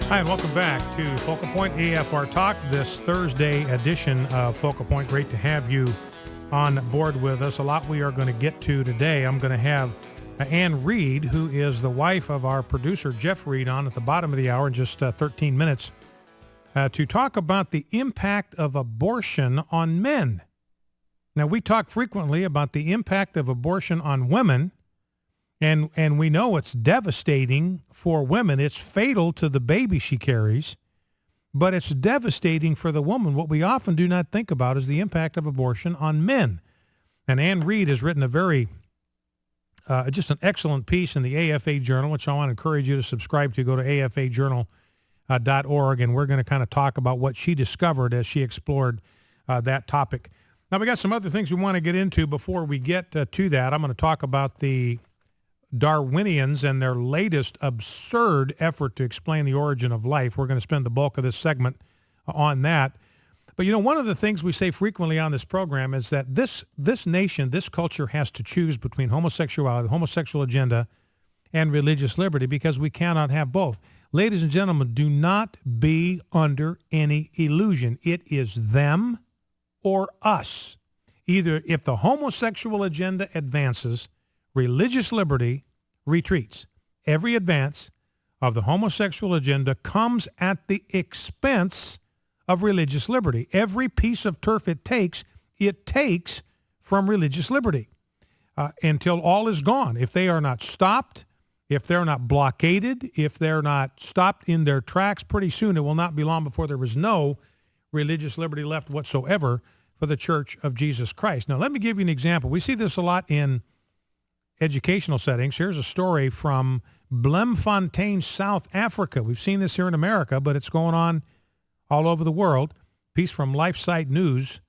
Hi, and welcome back to Focal Point AFR Talk, this Thursday edition of Focal Point. Great to have you on board with us. A lot we are going to get to today. I'm going to have Ann Reed, who is the wife of our producer, Jeff Reed, on at the bottom of the hour in just 13 minutes to talk about the impact of abortion on men. Now, we talk frequently about the impact of abortion on women, and we know it's devastating for women. It's fatal to the baby she carries, but it's devastating for the woman. What we often do not think about is the impact of abortion on men. And Ann Reed has written a very, just an excellent piece in the AFA Journal, which I want to encourage you to subscribe to. Go to afajournal.org, and we're going to kind of talk about what she discovered as she explored that topic. Now, we got some other things we want to get into before we get to that. I'm going to talk about the Darwinians and their latest absurd effort to explain the origin of life. We're going to spend the bulk of this segment on that. But, you know, one of the things we say frequently on this program is that this nation, this culture has to choose between homosexuality, the homosexual agenda, and religious liberty, because we cannot have both. Ladies and gentlemen, do not be under any illusion. It is them or us. Either if the homosexual agenda advances, religious liberty retreats. Every advance of the homosexual agenda comes at the expense of religious liberty. Every piece of turf it takes from religious liberty until all is gone. If they are not stopped, if they're not blockaded, if they're not stopped in their tracks, pretty soon it will not be long before there is no religious liberty left whatsoever for the Church of Jesus Christ. Now, let me give you an example. We see this a lot in educational settings. Here's a story from Bloemfontein, South Africa. We've seen this here in America, but it's going on all over the world. Piece from LifeSite News.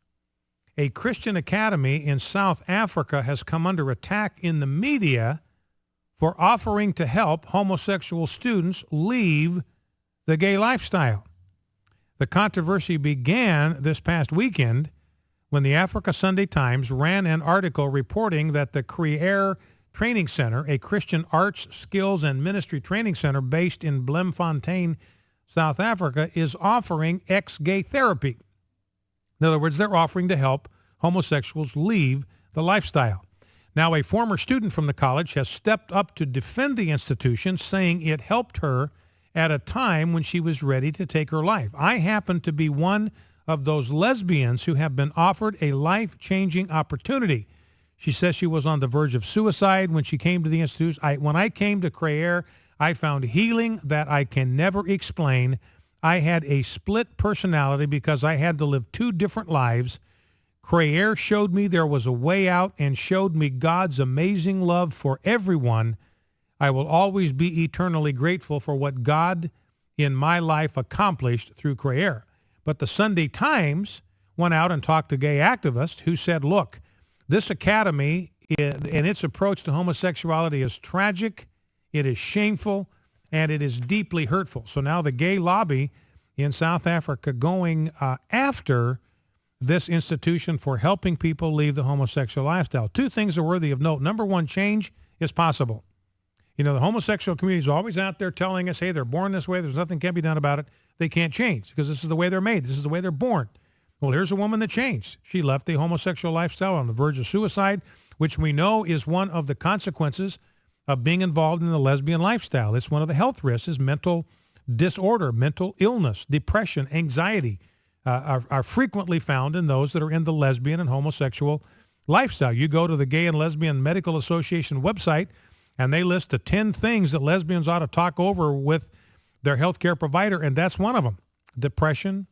A Christian academy in South Africa has come under attack in the media for offering to help homosexual students leave the gay lifestyle. The controversy began this past weekend when the Africa Sunday Times ran an article reporting that the Creer Training Center, a Christian arts, skills, and ministry training center based in Bloemfontein, South Africa, is offering ex-gay therapy. In other words, they're offering to help homosexuals leave the lifestyle. Now, a former student from the college has stepped up to defend the institution, saying it helped her at a time when she was ready to take her life. I happen to be one of those lesbians who have been offered a life-changing opportunity. She says she was on the verge of suicide when she came to the institute. When I came to Creer, I found healing that I can never explain. I had a split personality because I had to live two different lives. Creer showed me there was a way out and showed me God's amazing love for everyone. I will always be eternally grateful for what God in my life accomplished through Creer. But the Sunday Times went out and talked to gay activists who said, look, this academy and its approach to homosexuality is tragic, it is shameful, and it is deeply hurtful. So now the gay lobby in South Africa going after this institution for helping people leave the homosexual lifestyle. Two things are worthy of note. Number one, change is possible. You know, the homosexual community is always out there telling us, hey, they're born this way, there's nothing can be done about it. They can't change because this is the way they're made. This is the way they're born. Well, here's a woman that changed. She left the homosexual lifestyle on the verge of suicide, which we know is one of the consequences of being involved in the lesbian lifestyle. It's one of the health risks is mental disorder, mental illness, depression, anxiety are frequently found in those that are in the lesbian and homosexual lifestyle. You go to the Gay and Lesbian Medical Association website, and they list the 10 things that lesbians ought to talk over with their healthcare provider, and that's one of them. Depression,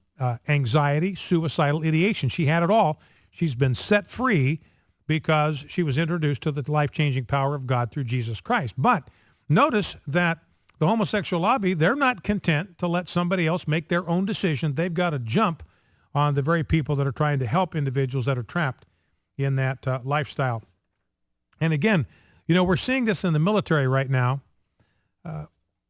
anxiety, suicidal ideation. She had it all. She's been set free because she was introduced to the life-changing power of God through Jesus Christ. But notice that the homosexual lobby, they're not content to let somebody else make their own decision. They've got to jump on the very people that are trying to help individuals that are trapped in that lifestyle. And again, you know, we're seeing this in the military right now.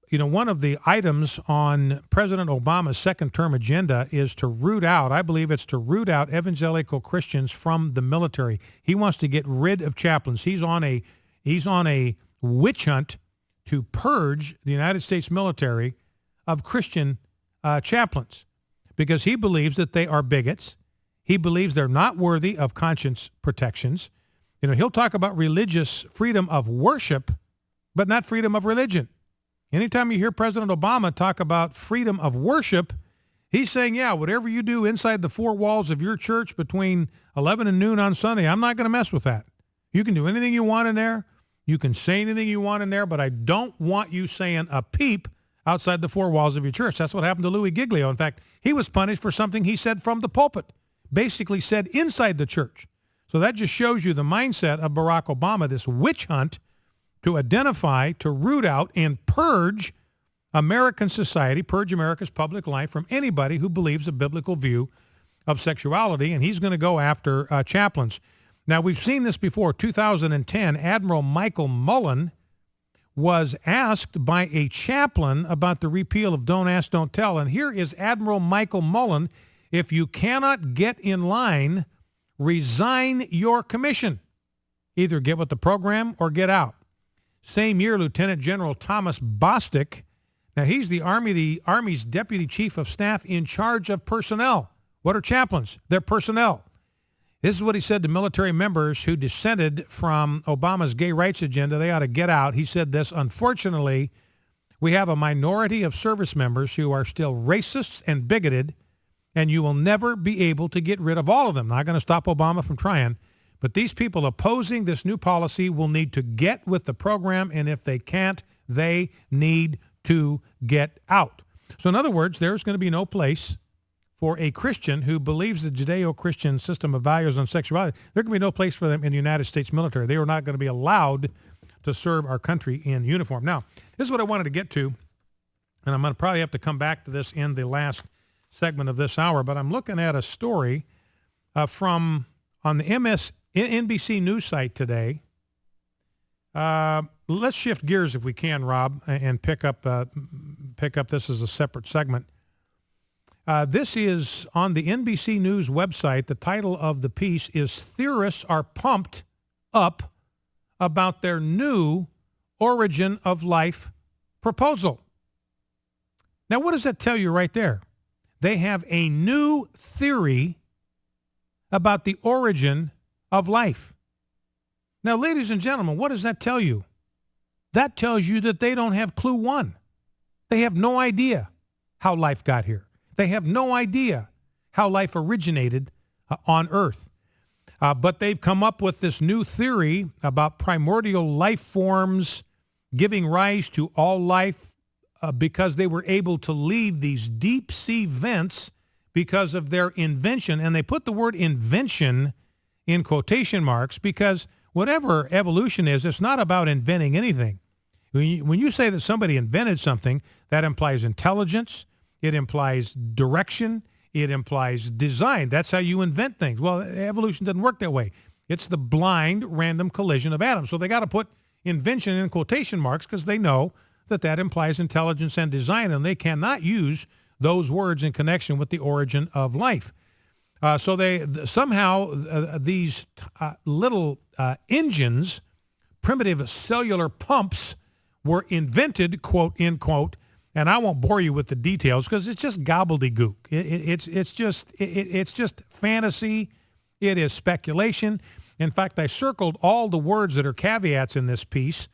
You know, one of the items on President Obama's second-term agenda is to root out, I believe it's to root out evangelical Christians from the military. He wants to get rid of chaplains. He's on a witch hunt to purge the United States military of Christian chaplains because he believes that they are bigots. He believes they're not worthy of conscience protections. You know, he'll talk about religious freedom of worship, but not freedom of religion. Anytime you hear President Obama talk about freedom of worship, he's saying, yeah, whatever you do inside the four walls of your church between 11 and noon on Sunday, I'm not going to mess with that. You can do anything you want in there. You can say anything you want in there, but I don't want you saying a peep outside the four walls of your church. That's what happened to Louis Giglio. In fact, he was punished for something he said from the pulpit, basically said inside the church. So that just shows you the mindset of Barack Obama, this witch hunt to identify, to root out, and purge American society, purge America's public life from anybody who believes a biblical view of sexuality, and he's going to go after chaplains. Now, we've seen this before. 2010, Admiral Michael Mullen was asked by a chaplain about the repeal of Don't Ask, Don't Tell, and here is Admiral Michael Mullen. If you cannot get in line, resign your commission. Either get with the program or get out. Same year, Lieutenant General Thomas Bostic, now he's the Army's Deputy Chief of Staff in charge of personnel. What are chaplains? They're personnel. This is what he said to military members who dissented from Obama's gay rights agenda. They ought to get out. He said this, unfortunately, we have a minority of service members who are still racists and bigoted, and you will never be able to get rid of all of them. Not going to stop Obama from trying. But these people opposing this new policy will need to get with the program, and if they can't, they need to get out. So in other words, there's going to be no place for a Christian who believes the Judeo-Christian system of values on sexuality. There's going to be no place for them in the United States military. They are not going to be allowed to serve our country in uniform. Now, this is what I wanted to get to, and I'm going to probably have to come back to this in the last segment of this hour, but I'm looking at a story from on the NBC News site today. Let's shift gears if we can, Rob, and pick up this as a separate segment. This is on the NBC News website. The title of the piece is "Theorists Are Pumped Up About Their New Origin of Life Proposal." Now, what does that tell you right there? They have a new theory about the origin of life. Now, ladies and gentlemen, what does that tell you? That tells you that they don't have clue one. They have no idea how life got here. They have no idea how life originated on Earth. But they've come up with this new theory about primordial life forms giving rise to all life because they were able to leave these deep sea vents because of their invention. And they put the word invention in quotation marks because whatever evolution is, it's not about inventing anything. When you say that somebody invented something, that implies intelligence, it implies direction, it implies design. That's how you invent things. Well, evolution doesn't work that way. It's the blind random collision of atoms. So they got to put invention in quotation marks because they know that that implies intelligence and design, and they cannot use those words in connection with the origin of life. So they somehow these little engines, primitive cellular pumps, were invented, quote, end quote, and I won't bore you with the details because it's just gobbledygook. It's just fantasy. It is speculation. In fact, I circled all the words that are caveats in this piece.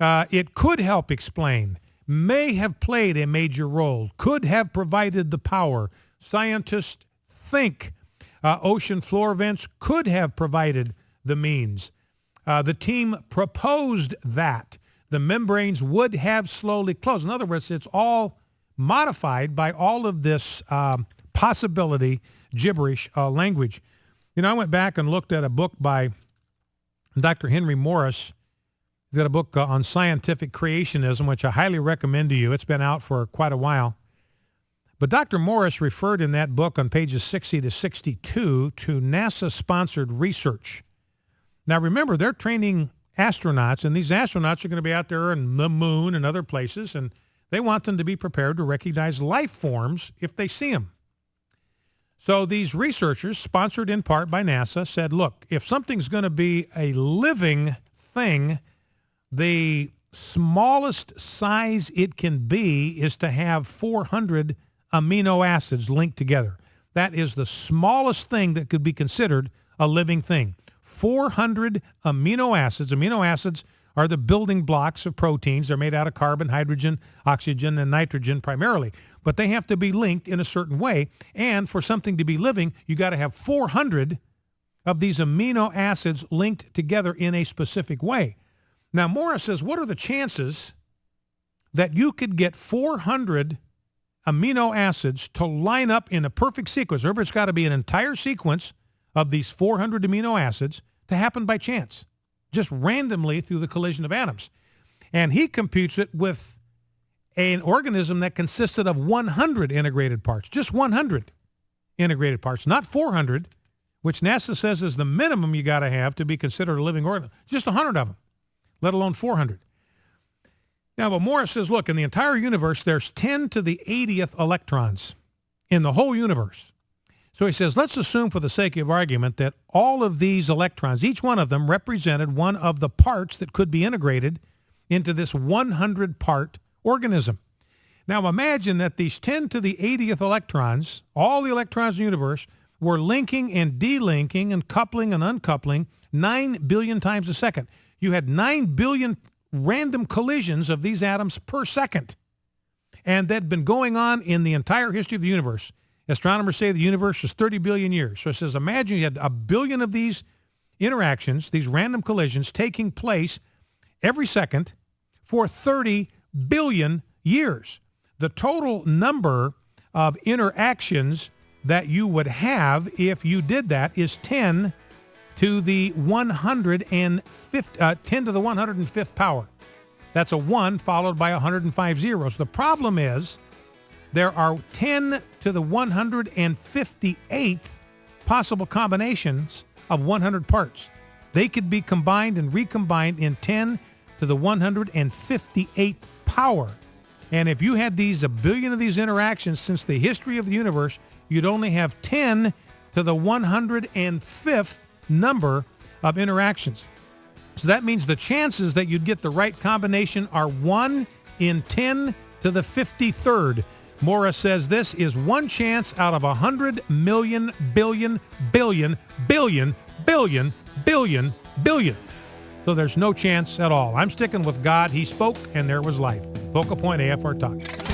It could help explain, may have played a major role, could have provided the power. Scientists think ocean floor vents could have provided the means. The team proposed that the membranes would have slowly closed. In other words, it's all modified by all of this possibility gibberish language. You know, I went back and looked at a book by Dr. Henry Morris. He's got a book on scientific creationism, which I highly recommend to you. It's been out for quite a while. But Dr. Morris referred in that book on pages 60 to 62 to NASA-sponsored research. Now, remember, they're training astronauts, and these astronauts are going to be out there on the moon and other places, and they want them to be prepared to recognize life forms if they see them. So these researchers, sponsored in part by NASA, said, look, if something's going to be a living thing, the smallest size it can be is to have 400 amino acids linked together. That is the smallest thing that could be considered a living thing. 400 amino acids. Amino acids are the building blocks of proteins. They're made out of carbon, hydrogen, oxygen, and nitrogen primarily. But they have to be linked in a certain way. And for something to be living, you got to have 400 of these amino acids linked together in a specific way. Now, Morris says, what are the chances that you could get 400 amino acids to line up in a perfect sequence? Remember, it's got to be an entire sequence of these 400 amino acids to happen by chance, just randomly through the collision of atoms. And he computes it with an organism that consisted of 100 integrated parts, just 100 integrated parts, not 400, which NASA says is the minimum you got to have to be considered a living organism, just 100 of them, let alone 400. Now, but Morris says, look, in the entire universe, there's 10 to the 80th electrons in the whole universe. So he says, let's assume for the sake of argument that all of these electrons, each one of them represented one of the parts that could be integrated into this 100-part organism. Now imagine that these 10 to the 80th electrons, all the electrons in the universe, were linking and delinking and coupling and uncoupling 9 billion times a second. You had 9 billion random collisions of these atoms per second. And that had been going on in the entire history of the universe. Astronomers say the universe is 30 billion years. So it says, imagine you had a billion of these interactions, these random collisions taking place every second for 30 billion years. The total number of interactions that you would have if you did that is 10 to the 105th power. That's a 1 followed by 105 zeros. The problem is there are 10 to the 158th possible combinations of 100 parts. They could be combined and recombined in 10 to the 158th power. And if you had a billion of these interactions since the history of the universe, you'd only have 10 to the 105th number of interactions. So that means the chances that you'd get the right combination are 1 in 10 to the 53rd. Morris says this is one chance out of 100 million billion billion billion billion billion billion. So there's no chance at all. I'm sticking with God. He spoke and there was life. Focal Point AFR Talk.